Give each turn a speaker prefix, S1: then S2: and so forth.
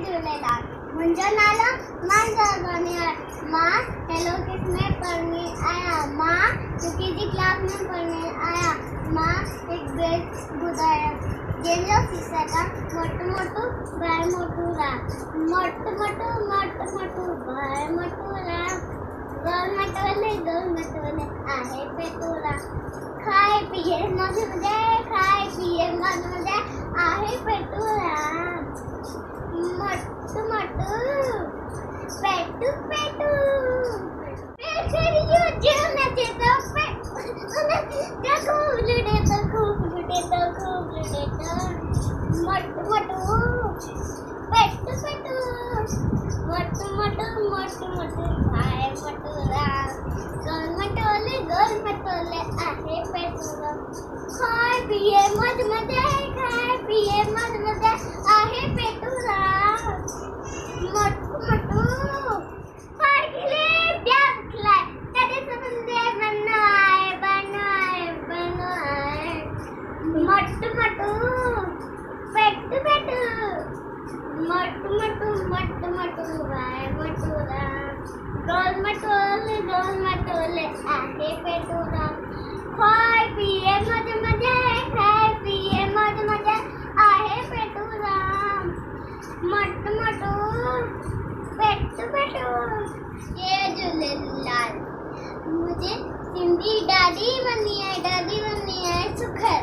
S1: झूलेलाल। मुंहिंजो नालो मंज़र बनी आहे। मां हेलो किड्स में पढ़ंदी आहियां। मां यूकेजी क्लास में पढ़ंदी आहियां। मां हिकु बेट ॿुधायां जंहिंजो शीर्षक आहे मोटू मोटू भाई मोटू राम। मोटू मोटू मोटू मोटू भाई मोटू राम। गोल मटोले आहे पेटूरा। खाए पिए मौज मजे, खाए पिए मौज मजे आहे पेटूरा। मोटू मोटू पेटू पेटू पेटू जो नचे तो खूब लुटे तो खूब लुटे तो खूब लुटे तो। मोटू मोटू पेटू पेटू मोटू मोटू मोटू मोटू भाई मोटूरा। गोल मटोले आहे पेटूरा। खाए पिए मौज मजे, खाए पिए मौज मजे आहे पेटूरा। मोटू मोटू फाडकिले प्यार खिलाए तेरे सबंदे बनाए बनाए बनाए। मोटू मोटू पेटू पेटू मोटू मोटू मोटू मोटू भाई मोटूरा। गोल मटोले आहे पेटूरा। खाए पिए मौज मजे, खाए पिए मौज मजे आहे पेटूरा। मोटू मोटू पेटू पेटू। जय झूलेलाल। मुझे सिंधी ॾाढी वणंदी आहे, ॾाढी वणंदी आहे सुखर।